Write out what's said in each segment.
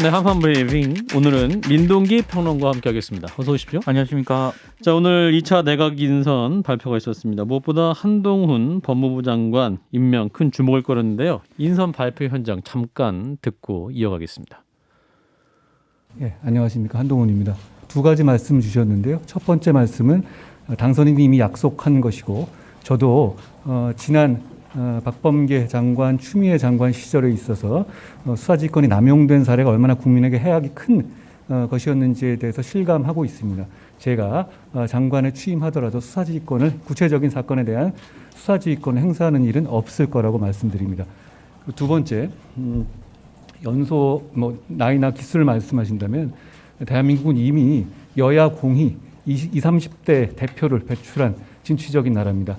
네, 한판 브리핑. 오늘은 민동기 평론가와 함께하겠습니다. 어서 오십시오. 안녕하십니까. 자, 오늘 2차 내각 인선 발표가 있었습니다. 무엇보다 한동훈 법무부 장관 임명 큰 주목을 끌었는데요. 인선 발표 현장 잠깐 듣고 이어가겠습니다. 예, 안녕하십니까. 한동훈입니다. 두 가지 말씀 주셨는데요. 첫 번째 말씀은 당선인이 이미 약속한 것이고 저도 지난 박범계 장관, 추미애 장관 시절에 있어서 수사지휘권이 남용된 사례가 얼마나 국민에게 해악이 큰 것이었는지에 대해서 실감하고 있습니다. 제가 장관에 취임하더라도 수사지휘권을 구체적인 사건에 대한 수사지휘권을 행사하는 일은 없을 거라고 말씀드립니다. 두 번째, 연소 나이나 기수를 말씀하신다면 대한민국은 이미 여야 공히 20, 30대 대표를 배출한 진취적인 나라입니다.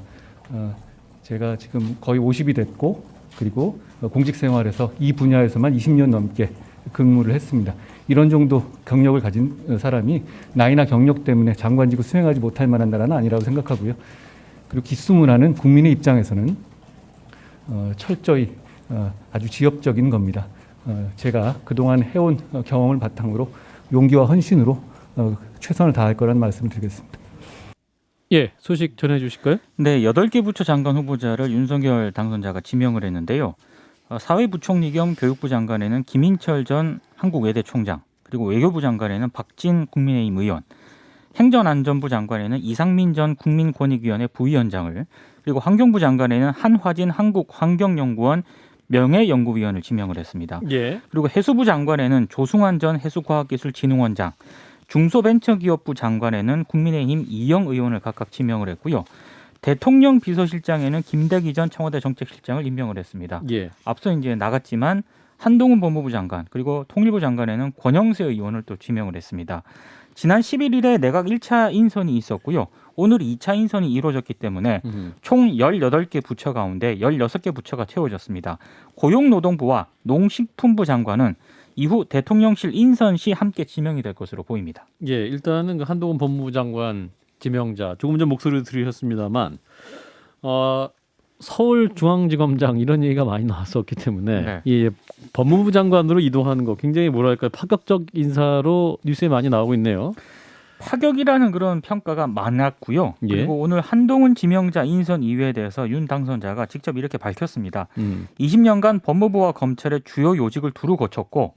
제가 지금 거의 50이 됐고 그리고 공직 생활에서 이 분야에서만 20년 넘게 근무를 했습니다. 이런 정도 경력을 가진 사람이 나이나 경력 때문에 장관직을 수행하지 못할 만한 나라는 아니라고 생각하고요. 그리고 기수 문화는 국민의 입장에서는 철저히 아주 지엽적인 겁니다. 제가 그동안 해온 경험을 바탕으로 용기와 헌신으로 최선을 다할 거라는 말씀을 드리겠습니다. 예, 소식 전해 주실까요? 네, 8개 부처 장관 후보자를 윤석열 당선자가 지명을 했는데요. 사회부총리 겸 교육부 장관에는 김인철 전 한국외대 총장, 그리고 외교부 장관에는 박진 국민의힘 의원, 행정안전부 장관에는 이상민 전 국민권익위원회 부위원장을, 그리고 환경부 장관에는 한화진 한국환경연구원 명예연구위원을 지명을 했습니다. 예. 그리고 해수부 장관에는 조승환 전 해수과학기술진흥원장, 중소벤처기업부 장관에는 국민의힘 이영 의원을 각각 지명을 했고요. 대통령 비서실장에는 김대기 전 청와대 정책실장을 임명을 했습니다. 예. 앞서 이제 나갔지만 한동훈 법무부 장관 그리고 통일부 장관에는 권영세 의원을 또 지명을 했습니다. 지난 11일에 내각 1차 인선이 있었고요. 오늘 2차 인선이 이루어졌기 때문에 총 18개 부처 가운데 16개 부처가 채워졌습니다. 고용노동부와 농식품부 장관은 이후 대통령실 인선 시 함께 지명이 될 것으로 보입니다. 예, 일단은 그 한동훈 법무부 장관 지명자 조금 전 목소리를 들으셨습니다만 서울중앙지검장 이런 얘기가 많이 나왔었기 때문에 네. 이 법무부 장관으로 이동하는 거 굉장히 뭐랄까 파격적 인사로 뉴스에 많이 나오고 있네요. 파격이라는 그런 평가가 많았고요. 예. 그리고 오늘 한동훈 지명자 인선 이유에 대해서 윤 당선자가 직접 이렇게 밝혔습니다. 20년간 법무부와 검찰의 주요 요직을 두루 거쳤고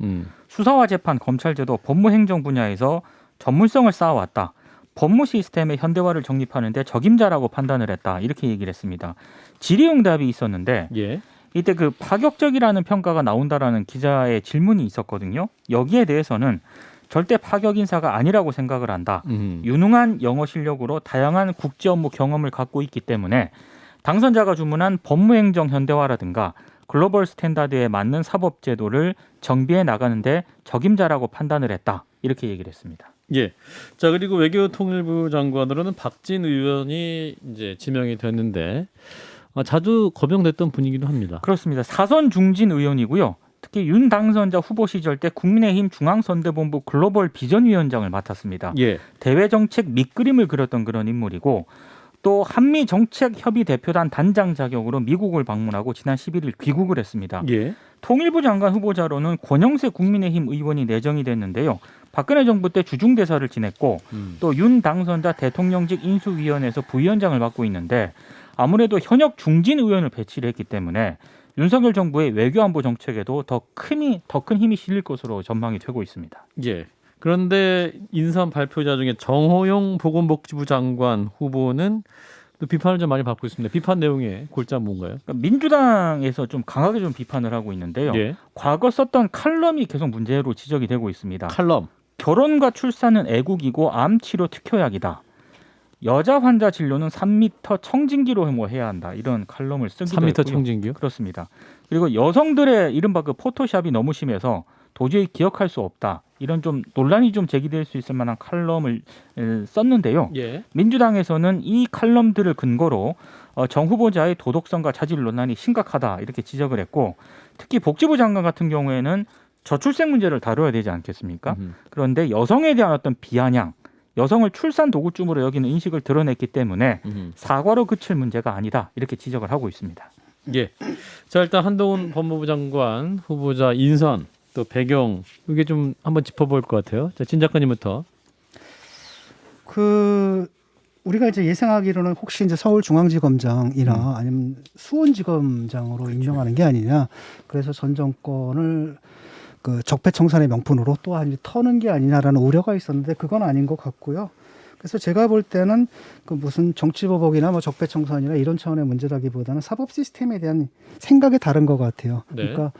수사와 재판, 검찰제도, 법무행정 분야에서 전문성을 쌓아왔다. 법무 시스템의 현대화를 정립하는 데 적임자라고 판단을 했다. 이렇게 얘기를 했습니다. 질의응답이 있었는데 예. 이때 그 파격적이라는 평가가 나온다라는 기자의 질문이 있었거든요. 여기에 대해서는 절대 파격 인사가 아니라고 생각을 한다. 유능한 영어 실력으로 다양한 국제 업무 경험을 갖고 있기 때문에 당선자가 주문한 법무행정 현대화라든가 글로벌 스탠다드에 맞는 사법제도를 정비해 나가는데 적임자라고 판단을 했다. 이렇게 얘기를 했습니다. 예. 자, 그리고 외교통일부 장관으로는 박진 의원이 이제 지명이 됐는데 자주 거명됐던 분이기도 합니다. 그렇습니다. 사선 중진 의원이고요. 특히 윤 당선자 후보 시절 때 국민의힘 중앙선대본부 글로벌 비전위원장을 맡았습니다. 예. 대외 정책 밑그림을 그렸던 그런 인물이고 또 한미 정책 협의 대표단 단장 자격으로 미국을 방문하고 지난 11일 귀국을 했습니다. 예. 통일부 장관 후보자로는 권영세 국민의힘 의원이 내정이 됐는데요. 박근혜 정부 때 주중대사를 지냈고 또 윤 당선자 대통령직 인수위원회에서 부위원장을 맡고 있는데 아무래도 현역 중진 의원을 배치를 했기 때문에 윤석열 정부의 외교안보 정책에도 더 큰 힘이 실릴 것으로 전망이 되고 있습니다. 예. 그런데 인선 발표자 중에 정호영 보건복지부 장관 후보는 또 비판을 좀 많이 받고 있습니다. 비판 내용의 골자는 뭔가요? 그러니까 민주당에서 좀 강하게 좀 비판을 하고 있는데요. 예. 과거 썼던 칼럼이 계속 문제로 지적이 되고 있습니다. 칼럼. 결혼과 출산은 애국이고 암 치료 특효약이다. 여자 환자 진료는 3m 청진기로 해야 한다. 이런 칼럼을 쓰기도 3m 했고요. 청진기요? 그렇습니다. 그리고 여성들의 이른바 그 포토샵이 너무 심해서 도저히 기억할 수 없다. 이런 좀 논란이 좀 제기될 수 있을 만한 칼럼을 썼는데요. 예. 민주당에서는 이 칼럼들을 근거로 정 후보자의 도덕성과 자질 논란이 심각하다. 이렇게 지적을 했고 특히 복지부 장관 같은 경우에는 저출생 문제를 다뤄야 되지 않겠습니까? 그런데 여성에 대한 어떤 비아냥, 여성을 출산 도구쯤으로 여기는 인식을 드러냈기 때문에 사과로 그칠 문제가 아니다. 이렇게 지적을 하고 있습니다. 예. 자, 일단 한동훈 법무부 장관 후보자 인선 또 배경 이게 좀 한번 짚어볼 것 같아요. 자, 진 작가님부터. 우리가 이제 예상하기로는 혹시 이제 서울중앙지검장이나 아니면 수원지검장으로 임명하는 게 아니냐. 그래서 전 정권을 적폐청산의 명분으로 또한 터는 게 아니냐라는 우려가 있었는데 그건 아닌 것 같고요. 그래서 제가 볼 때는 무슨 정치보복이나 뭐 적폐청산이나 이런 차원의 문제라기보다는 사법 시스템에 대한 생각이 다른 것 같아요. 네. 그러니까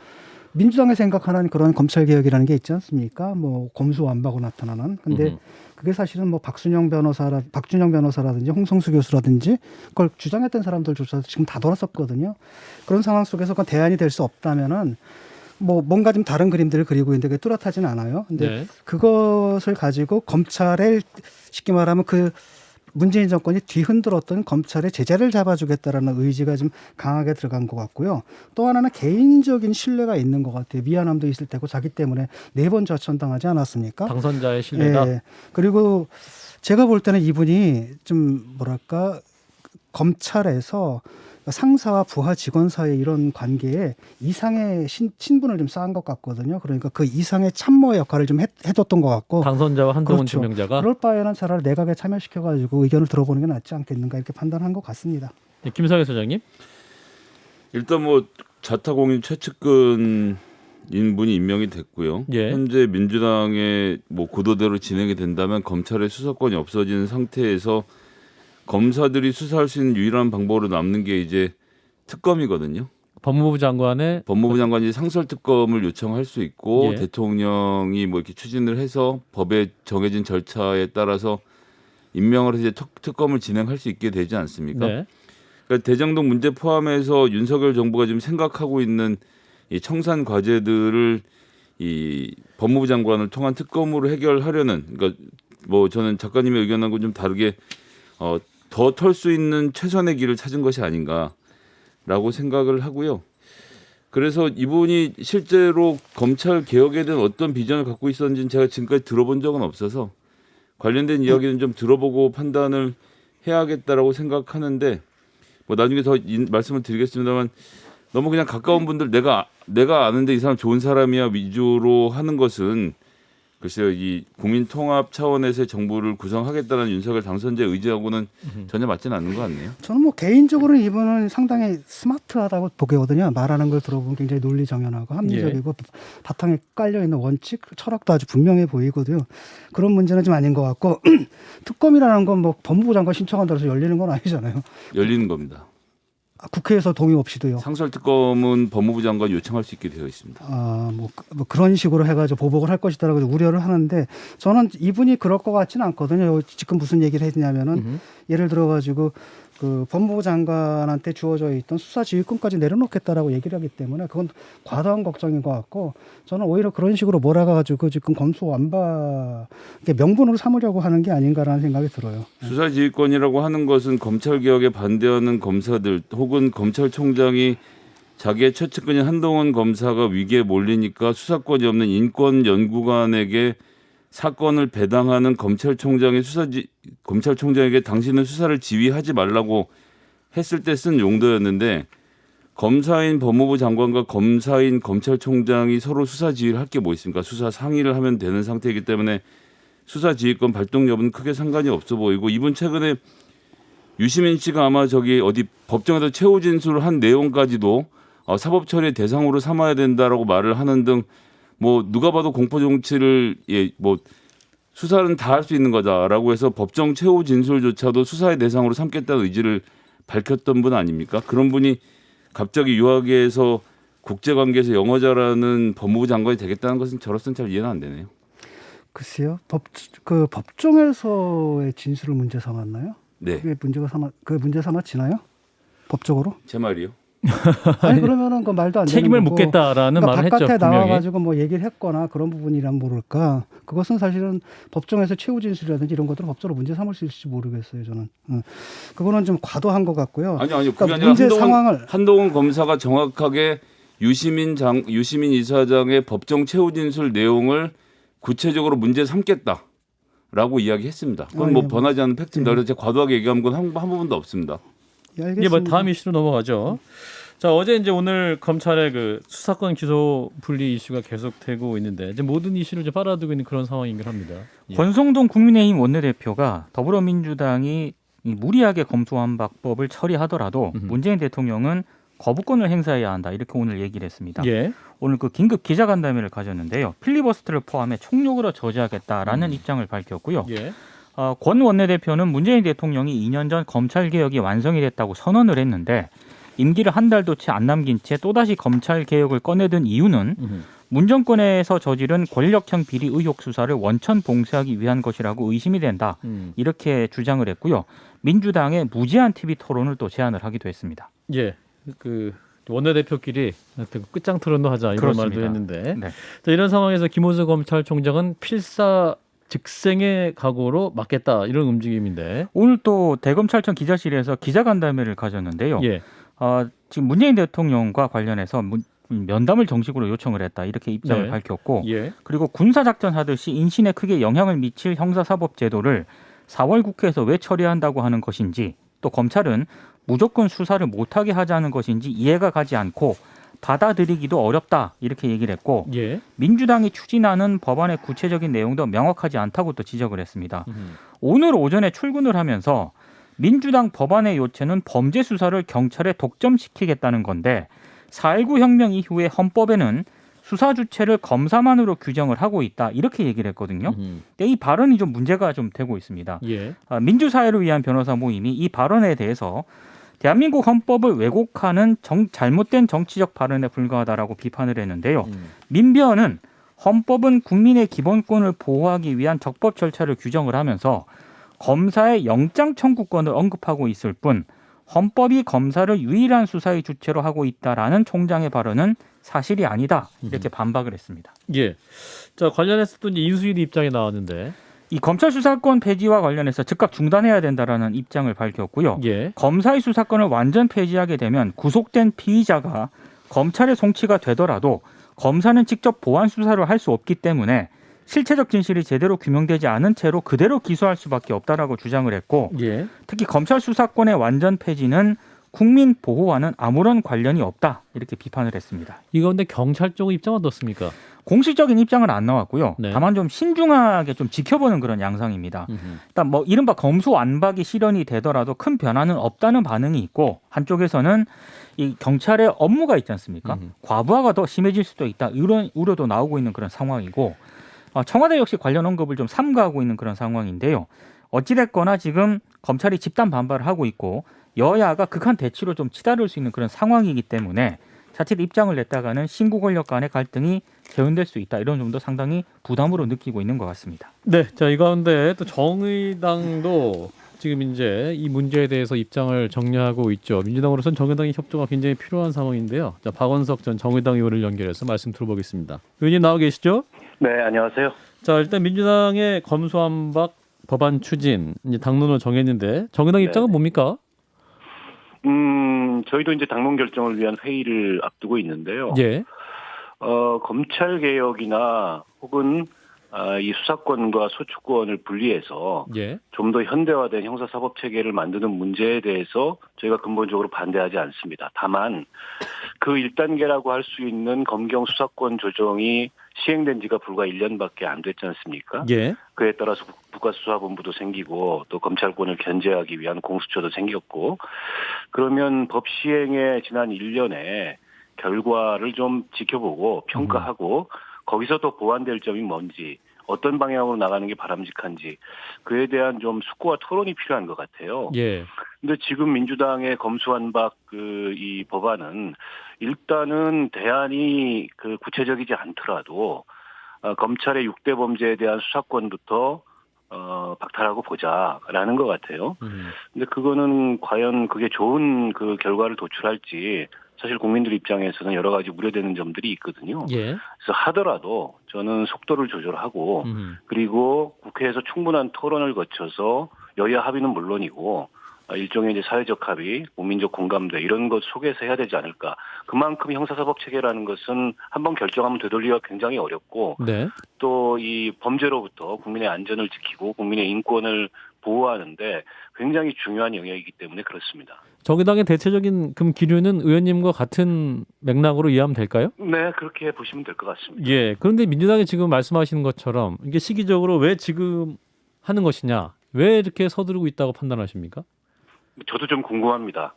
민주당이 생각하는 그런 검찰 개혁이라는 게 있지 않습니까? 뭐 검수완박으로 나타나는. 근데 그게 사실은 뭐 박준영 변호사라든지 홍성수 교수라든지 그걸 주장했던 사람들조차도 지금 다 돌았었거든요. 그런 상황 속에서 그 대안이 될 수 없다면은 뭐 뭔가 좀 다른 그림들을 그리고 있는데 그게 뚜렷하지는 않아요. 근데 네. 그것을 가지고 검찰을 쉽게 말하면 문재인 정권이 뒤흔들었던 검찰의 제자를 잡아주겠다라는 의지가 좀 강하게 들어간 것 같고요. 또 하나는 개인적인 신뢰가 있는 것 같아요. 미안함도 있을 테고 자기 때문에 4번 좌천당하지 않았습니까? 당선자의 신뢰다. 예. 그리고 제가 볼 때는 이분이 좀 뭐랄까 검찰에서 상사와 부하 직원 사이의 이런 관계에 이상의 친분을 좀 쌓은 것 같거든요. 그러니까 그 이상의 참모의 역할을 좀 해줬던 것 같고. 당선자와 한동훈 그렇죠. 지명자가. 그럴 바에는 차라리 내각에 참여시켜가지고 의견을 들어보는 게 낫지 않겠는가 이렇게 판단한 것 같습니다. 네, 김성애 소장님. 일단 뭐 자타공인 최측근 인분이 임명이 됐고요. 예. 현재 민주당의 뭐 구도대로 진행이 된다면 검찰의 수사권이 없어지는 상태에서 검사들이 수사할 수 있는 유일한 방법으로 남는 게 이제 특검이거든요. 법무부 장관의 법무부 장관이 상설특검을 요청할 수 있고 예. 대통령이 뭐 이렇게 추진을 해서 법에 정해진 절차에 따라서 임명을 해서 이제 특검을 진행할 수 있게 되지 않습니까? 네. 그러니까 대장동 문제 포함해서 윤석열 정부가 지금 생각하고 있는 이 청산 과제들을 이 법무부 장관을 통한 특검으로 해결하려는, 그러니까 뭐 저는 작가님의 의견하고 좀 다르게 더 털 수 있는 최선의 길을 찾은 것이 아닌가라고 생각을 하고요. 그래서 이분이 실제로 검찰 개혁에 대한 어떤 비전을 갖고 있었는지는 제가 지금까지 들어본 적은 없어서 관련된 이야기는 좀 들어보고 판단을 해야겠다라고 생각하는데, 뭐 나중에 더 말씀을 드리겠습니다만 너무 그냥 가까운 분들 내가 아는데 이 사람 좋은 사람이야 위주로 하는 것은 글쎄요, 이 국민 통합 차원에서의 정부를 구성하겠다는 윤석열 당선자의 의지하고는 전혀 맞지는 않는 것 같네요. 저는 뭐 개인적으로는 이분은 상당히 스마트하다고 보거든요. 말하는 걸 들어보면 굉장히 논리정연하고 합리적이고 바탕에 깔려있는 원칙, 철학도 아주 분명해 보이거든요. 그런 문제는 좀 아닌 것 같고 특검이라는 건 뭐 법무부 장관 신청한다고 해서 열리는 건 아니잖아요. 열리는 겁니다. 국회에서 동의 없이도요. 상설특검은 법무부 장관이 요청할 수 있게 되어 있습니다. 뭐 그런 식으로 해가지고 보복을 할 것이다라고 우려를 하는데 저는 이분이 그럴 것 같지는 않거든요. 지금 무슨 얘기를 했냐면은 예를 들어가지고 그 법무부 장관한테 주어져 있던 수사지휘권까지 내려놓겠다라고 얘기를 하기 때문에 그건 과도한 걱정인 것 같고 저는 오히려 그런 식으로 몰아가지고 지금 검수완박 명분으로 삼으려고 하는 게 아닌가라는 생각이 들어요. 수사지휘권이라고 하는 것은 검찰개혁에 반대하는 검사들 혹은 검찰총장이 자기의 최측근인 한동훈 검사가 위기에 몰리니까 수사권이 없는 인권연구관에게 사건을 배당하는 검찰총장에게 당신은 수사를 지휘하지 말라고 했을 때 쓴 용도였는데, 검사인 법무부 장관과 검사인 검찰총장이 서로 수사 지휘를 할 게 뭐 있습니까? 수사 상의를 하면 되는 상태이기 때문에 수사 지휘권 발동 여부는 크게 상관이 없어 보이고, 이분 최근에 유시민 씨가 아마 저기 어디 법정에서 최후 진술을 한 내용까지도 사법 처리의 대상으로 삼아야 된다라고 말을 하는 등 뭐 누가 봐도 공포 정치를 뭐 수사는 다 할 수 있는 거다라고 해서 법정 최후 진술조차도 수사의 대상으로 삼겠다는 의지를 밝혔던 분 아닙니까? 그런 분이 갑자기 유학에서 국제관계에서 영어 잘하는 법무부 장관이 되겠다는 것은 저로서는 잘 이해는 안 되네요. 글쎄요. 법정에서의 진술을 문제 삼았나요? 네. 그게 문제 삼았지나요? 법적으로? 제 말이요. 아니 그러면은 그 말도 안 되는 책임을 거고. 묻겠다라는 그러니까 말을 했죠. 바깥에 분명히. 나와가지고 뭐 얘기를 했거나 그런 부분이란 모를까. 그것은 사실은 법정에서 최후 진술이라든지 이런 것들을 법적으로 문제 삼을 수 있을지 모르겠어요. 저는. 그거는 좀 과도한 것 같고요. 아니요. 그게 그러니까 아니라 문제 상황을 한동훈 검사가 정확하게 유시민 이사장의 법정 최후 진술 내용을 구체적으로 문제 삼겠다라고 이야기했습니다. 그건 뭐 번하지 않는 팩트입니다. 그래서 제가 과도하게 얘기한 건 한 부분도 없습니다. 예, 이제 알겠습니다. 뭐 다음 이슈로 넘어가죠. 자, 어제 이제 오늘 검찰의 그 수사권 기소 분리 이슈가 계속되고 있는데 이제 모든 이슈를 이제 빨아들고 있는 그런 상황이긴 합니다. 예. 권성동 국민의힘 원내대표가 더불어민주당이 이 무리하게 검수완박법을 처리하더라도 문재인 대통령은 거부권을 행사해야 한다 이렇게 오늘 얘기를 했습니다. 예. 오늘 그 긴급 기자간담회를 가졌는데요. 필리버스터를 포함해 총력으로 저지하겠다라는 입장을 밝혔고요. 예. 권 원내대표는 문재인 대통령이 2년 전 검찰개혁이 완성이 됐다고 선언을 했는데 임기를 한 달도 채 안 남긴 채 또다시 검찰개혁을 꺼내든 이유는 문 정권에서 저지른 권력형 비리 의혹 수사를 원천 봉쇄하기 위한 것이라고 의심이 된다. 이렇게 주장을 했고요. 민주당의 무제한 TV 토론을 또 제안을 하기도 했습니다. 예. 그 원내대표끼리 끝장 토론도 하자 이런 그렇습니다. 말도 했는데 네. 자, 이런 상황에서 김호수 검찰총장은 필사 즉생의 각오로 막겠다 이런 움직임인데. 오늘 또 대검찰청 기자실에서 기자간담회를 가졌는데요. 예. 지금 문재인 대통령과 관련해서 면담을 정식으로 요청을 했다 이렇게 입장을 네. 밝혔고 예. 그리고 군사작전 하듯이 인신에 크게 영향을 미칠 형사사법제도를 4월 국회에서 왜 처리한다고 하는 것인지 또 검찰은 무조건 수사를 못하게 하자는 것인지 이해가 가지 않고 받아들이기도 어렵다 이렇게 얘기를 했고 예. 민주당이 추진하는 법안의 구체적인 내용도 명확하지 않다고 또 지적을 했습니다. 오늘 오전에 출근을 하면서 민주당 법안의 요체는 범죄 수사를 경찰에 독점시키겠다는 건데 4.19 혁명 이후에 헌법에는 수사 주체를 검사만으로 규정을 하고 있다 이렇게 얘기를 했거든요. 근데 이 발언이 좀 문제가 좀 되고 있습니다. 예. 민주사회를 위한 변호사 모임이 이 발언에 대해서 대한민국 헌법을 왜곡하는 잘못된 정치적 발언에 불과하다라고 비판을 했는데요. 민변은 헌법은 국민의 기본권을 보호하기 위한 적법 절차를 규정을 하면서 검사의 영장 청구권을 언급하고 있을 뿐 헌법이 검사를 유일한 수사의 주체로 하고 있다라는 총장의 발언은 사실이 아니다 이렇게 반박을 했습니다. 예. 자, 관련해서 또 이제 인수위 입장이 나왔는데. 이 검찰 수사권 폐지와 관련해서 즉각 중단해야 된다라는 입장을 밝혔고요. 예. 검사의 수사권을 완전 폐지하게 되면 구속된 피의자가 검찰의 송치가 되더라도 검사는 직접 보완 수사를 할 수 없기 때문에 실체적 진실이 제대로 규명되지 않은 채로 그대로 기소할 수밖에 없다라고 주장을 했고 예. 특히 검찰 수사권의 완전 폐지는 국민 보호와는 아무런 관련이 없다 이렇게 비판을 했습니다. 이거 근데 경찰 쪽 입장은 어떻습니까? 공식적인 입장은 안 나왔고요. 네. 다만 좀 신중하게 좀 지켜보는 그런 양상입니다. 일단 뭐 이른바 검수완박이 실현이 되더라도 큰 변화는 없다는 반응이 있고 한쪽에서는 이 경찰의 업무가 있지 않습니까? 과부하가 더 심해질 수도 있다 이런 우려도 나오고 있는 그런 상황이고 청와대 역시 관련 언급을 좀 삼가하고 있는 그런 상황인데요. 어찌됐거나 지금 검찰이 집단 반발을 하고 있고 여야가 극한 대치로 좀 치달을 수 있는 그런 상황이기 때문에 자칫 입장을 냈다가는 신구 권력 간의 갈등이 재현될 수 있다. 이런 점도 상당히 부담으로 느끼고 있는 것 같습니다. 네. 자, 이 가운데 또 정의당도 지금 이제 이 문제에 대해서 입장을 정리하고 있죠. 민주당으로서는 정의당의 협조가 굉장히 필요한 상황인데요. 자, 박원석 전 정의당 의원을 연결해서 말씀 들어보겠습니다. 의원님 나와 계시죠? 네, 안녕하세요. 자, 일단 민주당의 검수완박 법안 추진 이제 당론을 정했는데 정의당 입장은 뭡니까? 저희도 이제 당론 결정을 위한 회의를 앞두고 있는데요. 예. 검찰 개혁이나 혹은 이 수사권과 소추권을 분리해서 예. 좀 더 현대화된 형사사법 체계를 만드는 문제에 대해서 저희가 근본적으로 반대하지 않습니다. 다만 그 1단계라고 할 수 있는 검경 수사권 조정이 시행된 지가 불과 1년밖에 안 됐지 않습니까? 예. 그에 따라서 국가수사본부도 생기고 또 검찰권을 견제하기 위한 공수처도 생겼고 그러면 법 시행에 지난 1년에 결과를 좀 지켜보고 평가하고 거기서 또 보완될 점이 뭔지 어떤 방향으로 나가는 게 바람직한지 그에 대한 좀 숙고와 토론이 필요한 것 같아요. 예. 근데 지금 민주당의 검수완박 이 법안은 일단은 대안이 구체적이지 않더라도 검찰의 6대 범죄에 대한 수사권부터 박탈하고 보자라는 것 같아요. 근데 그거는 과연 그게 좋은 결과를 도출할지 사실 국민들 입장에서는 여러 가지 우려되는 점들이 있거든요. 예. 그래서 하더라도 저는 속도를 조절하고 그리고 국회에서 충분한 토론을 거쳐서 여야 합의는 물론이고 일종의 이제 사회적 합의, 국민적 공감대 이런 것 속에서 해야 되지 않을까. 그만큼 형사사법 체계라는 것은 한번 결정하면 되돌리기가 굉장히 어렵고 네. 또 이 범죄로부터 국민의 안전을 지키고 국민의 인권을 보호하는데 굉장히 중요한 영역이기 때문에 그렇습니다. 정의당의 대체적인 금 기류는 의원님과 같은 맥락으로 이해하면 될까요? 네, 그렇게 보시면 될 것 같습니다. 예. 그런데 민주당이 지금 말씀하시는 것처럼 이게 시기적으로 왜 지금 하는 것이냐, 왜 이렇게 서두르고 있다고 판단하십니까? 저도 좀 궁금합니다.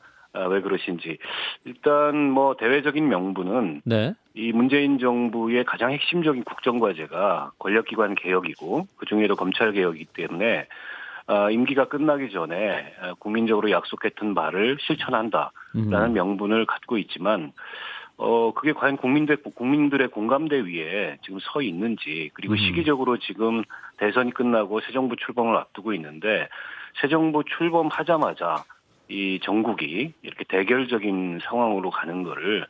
왜 그러신지. 일단 뭐 대외적인 명분은 네. 이 문재인 정부의 가장 핵심적인 국정과제가 권력기관 개혁이고 그중에도 검찰 개혁이기 때문에 임기가 끝나기 전에 국민적으로 약속했던 바를 실천한다라는 명분을 갖고 있지만 그게 과연 국민들의 공감대 위에 지금 서 있는지, 그리고 시기적으로 지금 대선이 끝나고 새 정부 출범을 앞두고 있는데 새 정부 출범하자마자 이 전국이 이렇게 대결적인 상황으로 가는 거를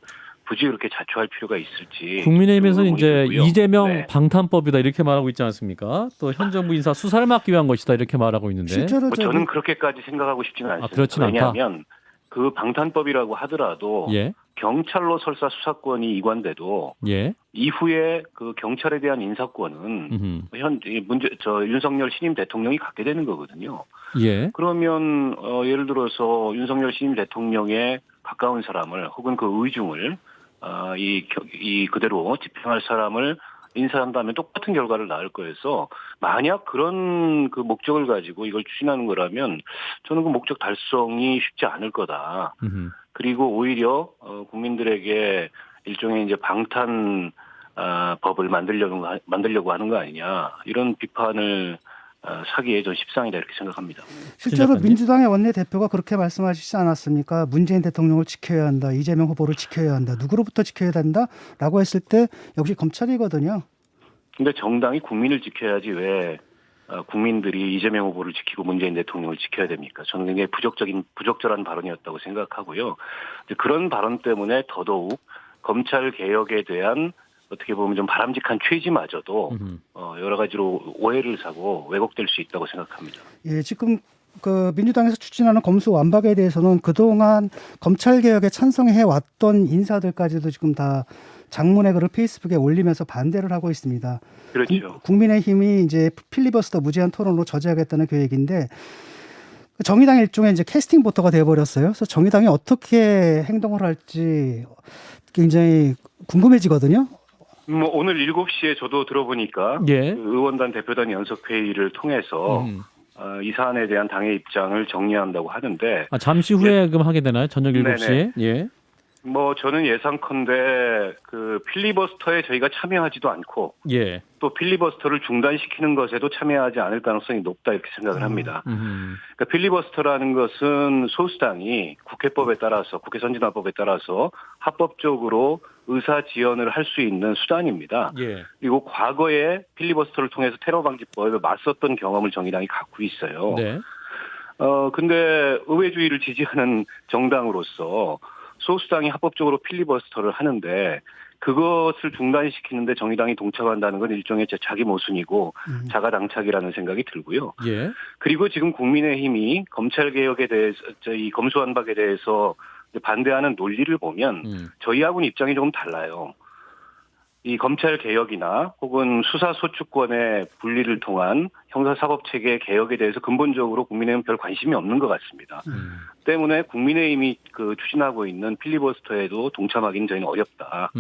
굳이 그렇게 자초할 필요가 있을지. 국민의힘에서는 이제 들고요. 이재명 네. 방탄법이다 이렇게 말하고 있지 않습니까? 또 현 정부 인사 수사를 막기 위한 것이다 이렇게 말하고 있는데. 실제로 뭐 저는 그렇게까지 생각하고 싶지는 않습니다. 그렇진 않다. 왜냐하면 그 방탄법이라고 하더라도 예. 경찰로 설사 수사권이 이관돼도 예. 이후에 그 경찰에 대한 인사권은 윤석열 신임 대통령이 갖게 되는 거거든요. 예. 그러면 예를 들어서 윤석열 신임 대통령에 가까운 사람을 혹은 그 의중을 그대로 집행할 사람을 인사한다면 똑같은 결과를 낳을 거여서, 만약 그런 그 목적을 가지고 이걸 추진하는 거라면 저는 그 목적 달성이 쉽지 않을 거다. 그리고 오히려 국민들에게 일종의 이제 방탄 법을 만들려고 하는 거 아니냐, 이런 비판을 사기에 전 십상이다 이렇게 생각합니다. 실제로 진작가님? 민주당의 원내대표가 그렇게 말씀하시지 않았습니까? 문재인 대통령을 지켜야 한다, 이재명 후보를 지켜야 한다, 누구로부터 지켜야 된다라고 했을 때 역시 검찰이거든요. 근데 정당이 국민을 지켜야지 왜 국민들이 이재명 후보를 지키고 문재인 대통령을 지켜야 됩니까? 저는 굉장히 부적절한 발언이었다고 생각하고요. 그런 발언 때문에 더더욱 검찰 개혁에 대한 어떻게 보면 좀 바람직한 취지마저도 여러 가지로 오해를 사고 왜곡될 수 있다고 생각합니다. 예, 지금 그 민주당에서 추진하는 검수완박에 대해서는 그동안 검찰 개혁에 찬성해 왔던 인사들까지도 지금 다 장문의 글을 페이스북에 올리면서 반대를 하고 있습니다. 그렇죠. 국민의힘이 이제 필리버스터 무제한 토론으로 저지하겠다는 계획인데, 정의당 일종의 이제 캐스팅 보터가 되어버렸어요. 그래서 정의당이 어떻게 행동을 할지 굉장히 궁금해지거든요. 뭐 오늘 7시에 저도 들어보니까 예. 그 의원단 대표단 연석회의를 통해서 이 사안에 대한 당의 입장을 정리한다고 하는데, 잠시 후에 그럼 하게 되나요? 저녁 7시에? 예. 뭐 저는 예상컨대 그 필리버스터에 저희가 참여하지도 않고 예. 또 필리버스터를 중단시키는 것에도 참여하지 않을 가능성이 높다 이렇게 생각을 합니다. 그러니까 필리버스터라는 것은 소수당이 국회법에 따라서, 국회 선진화법에 따라서 합법적으로 의사 지연을 할 수 있는 수단입니다. 예. 그리고 과거에 필리버스터를 통해서 테러 방지법에 맞섰던 경험을 정의당이 갖고 있어요. 네. 근데 의회주의를 지지하는 정당으로서 소수당이 합법적으로 필리버스터를 하는데 그것을 중단시키는데 정의당이 동참한다는 건 일종의 자기 모순이고 자가당착이라는 생각이 들고요. 예. 그리고 지금 국민의힘이 검찰개혁에 대해서, 이 검수완박에 대해서 반대하는 논리를 보면 저희하고는 입장이 조금 달라요. 이 검찰 개혁이나 혹은 수사 소추권의 분리를 통한 형사사법체계 개혁에 대해서 근본적으로 국민의힘은 별 관심이 없는 것 같습니다. 때문에 국민의힘이 그 추진하고 있는 필리버스터에도 동참하기는 저희는 어렵다.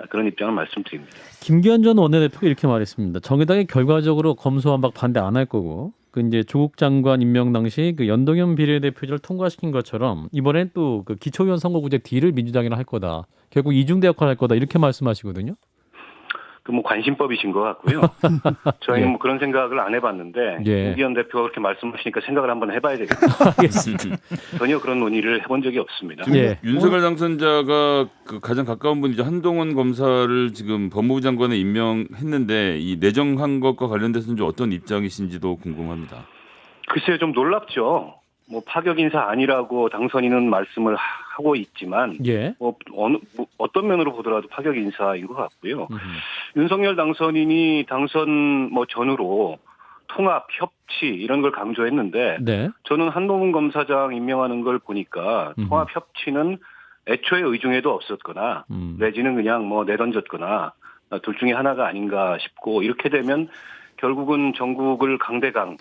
그런 입장을 말씀드립니다. 김기현 전 원내대표가 이렇게 말했습니다. 정의당이 결과적으로 검수완박 반대 안 할 거고, 그 이제 조국 장관 임명 당시 그 연동형 비례대표제를 통과시킨 것처럼 이번엔 또 그 기초의원 선거구제 D를 민주당이랑 할 거다. 결국 이중대 역할을 할 거다 이렇게 말씀하시거든요. 그 뭐 관심법이신 것 같고요. 저희는 예. 뭐 그런 생각을 안 해봤는데 예. 김기현 대표가 그렇게 말씀하시니까 생각을 한번 해봐야 되겠습니다. 알겠습니다. 전혀 그런 논의를 해본 적이 없습니다. 예. 윤석열 당선자가 그 가장 가까운 분이죠. 한동훈 검사를 지금 법무부 장관에 임명했는데 이 내정한 것과 관련돼서는 좀 어떤 입장이신지도 궁금합니다. 글쎄요, 좀 놀랍죠. 뭐 파격 인사 아니라고 당선인은 말씀을 하고 있지만 예. 어떤 면으로 보더라도 파격 인사인 것 같고요. 윤석열 당선인이 당선 전후로 통합, 협치 이런 걸 강조했는데 네. 저는 한동훈 검사장 임명하는 걸 보니까 통합, 협치는 애초에 의중에도 없었거나 내지는 그냥 내던졌거나 둘 중에 하나가 아닌가 싶고, 이렇게 되면 결국은 전국을 강대강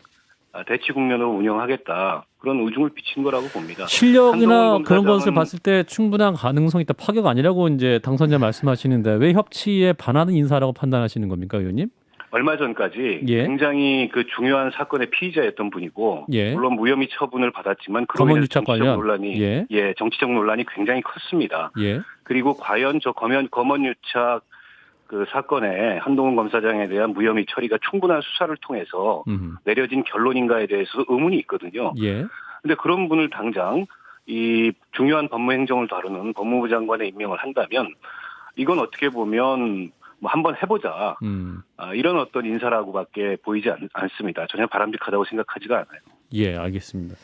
대치 국면으로 운영하겠다 그런 의중을 비친 거라고 봅니다. 실력이나 한동훈 그런 것을 검사장은- 봤을 때 충분한 가능성이 있다. 파격 아니라고 이제 당선자 말씀하시는데 왜 협치에 반하는 인사라고 판단하시는 겁니까, 의원님? 얼마 전까지 예. 굉장히 그 중요한 사건의 피의자였던 분이고 예. 물론 무혐의 처분을 받았지만 그로 검언 인해서 유착 정치적 관련. 논란이 예. 정치적 논란이 굉장히 컸습니다. 예. 그리고 과연 저 검언 유착 그 사건에 한동훈 검사장에 대한 무혐의 처리가 충분한 수사를 통해서 내려진 결론인가에 대해서 의문이 있거든요. 예. 근데 그런 분을 당장 이 중요한 법무행정을 다루는 법무부 장관에 임명을 한다면 이건 어떻게 보면 뭐 한번 해보자 이런 어떤 인사라고밖에 보이지 않습니다. 전혀 바람직하다고 생각하지가 않아요. 예, 알겠습니다.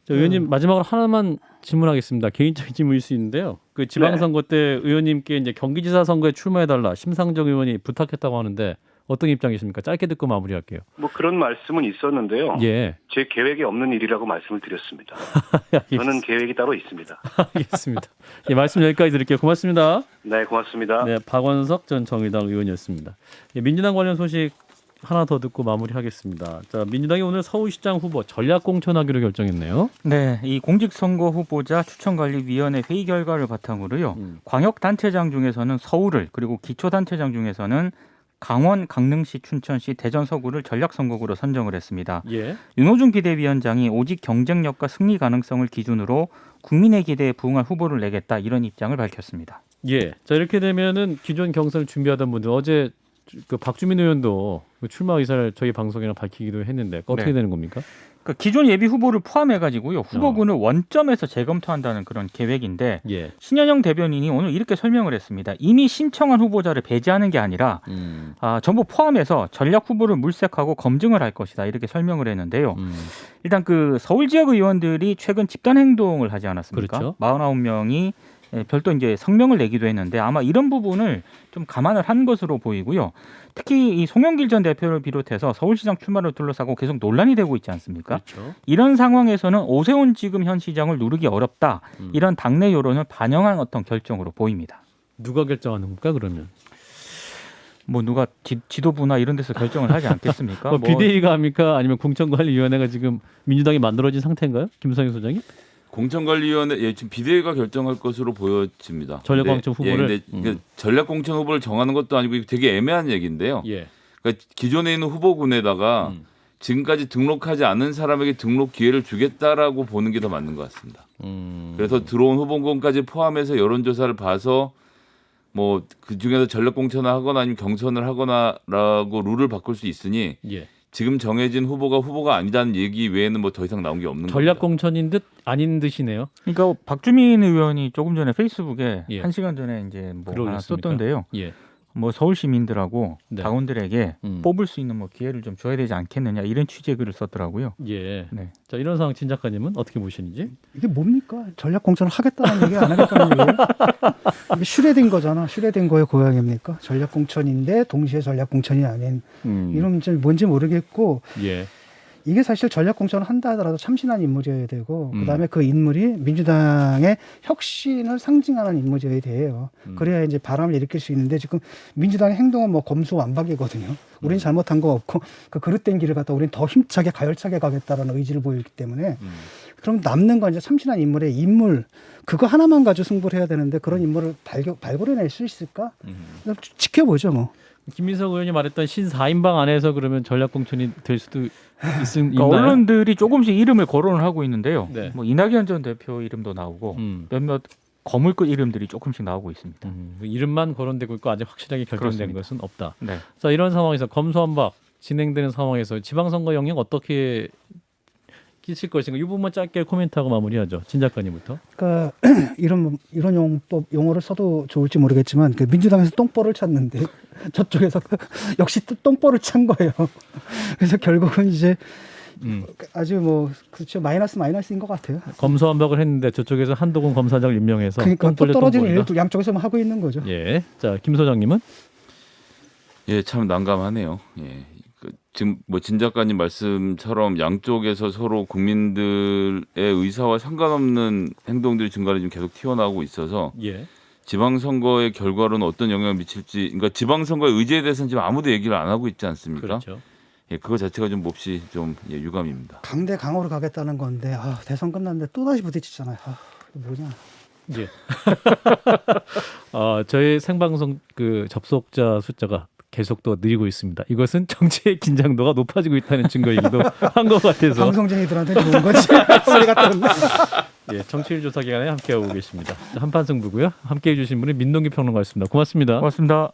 의원님 마지막으로 하나만 질문하겠습니다. 개인적인 질문일 수 있는데요. 그 지방선거 때 의원님께 이제 경기지사 선거에 출마해달라 심상정 의원이 부탁했다고 하는데 어떤 입장이십니까? 짧게 듣고 마무리할게요. 뭐 그런 말씀은 있었는데요. 예. 제 계획에 없는 일이라고 말씀을 드렸습니다. 저는 계획이 따로 있습니다. 알겠습니다. 예, 말씀 여기까지 드릴게요. 고맙습니다. 네, 고맙습니다. 네, 박원석 전 정의당 의원이었습니다. 예, 민주당 관련 소식 하나 더 듣고 마무리하겠습니다. 자, 민주당이 오늘 서울시장 후보 전략 공천하기로 결정했네요. 네, 이 공직선거 후보자 추천관리위원회 회의 결과를 바탕으로요. 광역단체장 중에서는 서울을 그리고 기초단체장 중에서는 강원, 강릉시, 춘천시, 대전, 서구를 전략선거구로 선정을 했습니다. 예. 윤호중 비대위원장이 오직 경쟁력과 승리 가능성을 기준으로 국민의 기대에 부응할 후보를 내겠다 이런 입장을 밝혔습니다. 예. 자, 이렇게 되면은 기존 경선을 준비하던 분들 어제 그 박주민 의원도 출마 의사를 저희 방송이랑 밝히기도 했는데 어떻게 네. 되는 겁니까? 그러니까 기존 예비 후보를 포함해가지고요 후보군을 원점에서 재검토한다는 그런 계획인데 예. 신현영 대변인이 오늘 이렇게 설명을 했습니다. 이미 신청한 후보자를 배제하는 게 아니라 전부 포함해서 전략 후보를 물색하고 검증을 할 것이다 이렇게 설명을 했는데요. 일단 그 서울 지역 의원들이 최근 집단 행동을 하지 않았습니까? 그렇죠. 49명이 별도 이제 성명을 내기도 했는데 아마 이런 부분을 좀 감안을 한 것으로 보이고요. 특히 이 송영길 전 대표를 비롯해서 서울시장 출마를 둘러싸고 계속 논란이 되고 있지 않습니까? 그렇죠. 이런 상황에서는 오세훈 지금 현 시장을 누르기 어렵다. 이런 당내 여론을 반영한 어떤 결정으로 보입니다. 누가 결정하는 겁니까 그러면? 뭐 누가 지도부나 이런 데서 결정을 하지 않겠습니까? 뭐 비대위가 합니까? 아니면 공천관리위원회가 지금 민주당이 만들어진 상태인가요? 김성희 소장이? 공천관리위원회 지금 비대위가 결정할 것으로 보여집니다. 전략공천 후보를? 근데 전략공천 후보를 정하는 것도 아니고 되게 애매한 얘기인데요. 예. 그러니까 기존에 있는 후보군에다가 지금까지 등록하지 않은 사람에게 등록 기회를 주겠다라고 보는 게 더 맞는 것 같습니다. 그래서 들어온 후보군까지 포함해서 여론조사를 봐서 뭐 그 중에서 전략공천을 하거나 아니면 경선을 하거나라고 룰을 바꿀 수 있으니 예. 지금 정해진 후보가 아니다는 얘기 외에는 뭐 더 이상 나온 게 없는 전략 겁니다. 공천인 듯 아닌 듯이네요. 그러니까 박주민 의원이 조금 전에 페이스북에 예. 1시간 전에 이제 뭐 글을 하나 올렸습니까? 썼던데요. 예. 뭐 서울 시민들하고 네. 당원들에게 뽑을 수 있는 뭐 기회를 좀 줘야 되지 않겠느냐 이런 취지의 글을 썼더라고요. 예. 네. 자, 이런 상황 진 작가님은 어떻게 보시는지? 이게 뭡니까? 전략 공천을 하겠다는 얘기 안 하겠다는 얘기예요? 이게 슈레딩 거잖아. 슈레딩 거의 고양입니까? 전략 공천인데 동시에 전략 공천이 아닌 이런 좀 뭔지 모르겠고 예. 이게 사실 전략 공천을 한다 하더라도 참신한 인물이어야 되고 그다음에 그 인물이 민주당의 혁신을 상징하는 인물이어야 돼요. 그래야 이제 바람을 일으킬 수 있는데 지금 민주당의 행동은 뭐 검수완박이거든요. 우리는 잘못한 거 없고 그 그릇된 길을 갖다 우리는 더 힘차게 가열차게 가겠다라는 의지를 보이기 때문에 그럼 남는 건 이제 참신한 인물의 인물 그거 하나만 가지고 승부를 해야 되는데 그런 인물을 발굴해낼 수 있을까? 지켜보죠 뭐. 김민석 의원이 말했던 신사인방 안에서 그러면 전략 공천이 될 수도 있나요? 그러니까 언론들이 조금씩 이름을 거론을 하고 있는데요. 네. 뭐 이낙연 전 대표 이름도 나오고 몇몇 거물급 이름들이 조금씩 나오고 있습니다. 이름만 거론되고 있고 아직 확실하게 결정된 그렇습니다. 것은 없다. 네. 자, 이런 상황에서 검수완박 진행되는 상황에서 지방선거 영향 어떻게 끼칠 것인가? 이 부분만 짧게 코멘트하고 마무리하죠. 진 작가님부터. 그러니까 이런 용어를 써도 좋을지 모르겠지만 그 민주당에서 똥볼을 찾는데 저쪽에서 역시 또 똥볼을 찬 거예요. 그래서 결국은 이제 아주 뭐 그렇죠 마이너스인 것 같아요. 검수완박을 했는데 저쪽에서 한동훈 검사장을 임명해서 그러니까 또 떨어지는 똥볼이다. 일 양쪽에서 하고 있는 거죠. 예. 자, 김 소장님은? 예, 참 난감하네요. 예. 지금 뭐 진 작가님 말씀처럼 양쪽에서 서로 국민들의 의사와 상관없는 행동들이 중간에 지금 계속 튀어나오고 있어서 예. 지방선거의 결과로는 어떤 영향을 미칠지, 그러니까 지방선거의 의제에 대해서는 지금 아무도 얘기를 안 하고 있지 않습니까? 그렇죠. 예, 그거 자체가 좀 몹시 좀 예, 유감입니다. 강대 강으로 가겠다는 건데 대선 끝났는데 또 다시 부딪히잖아요. 이거 뭐냐? 예. 저희 생방송 그 접속자 숫자가 계속 또 늘고 있습니다. 이것은 정치의 긴장도가 높아지고 있다는 증거이기도 한 것 같아서. 방송쟁이들한테 좋은 거지. 소리가 뜨는데. 예, 정치일 조사 기간에 함께하고 계십니다. 한판 승부고요. 함께해 주신 분은 민동기 평론가였습니다. 고맙습니다. 고맙습니다.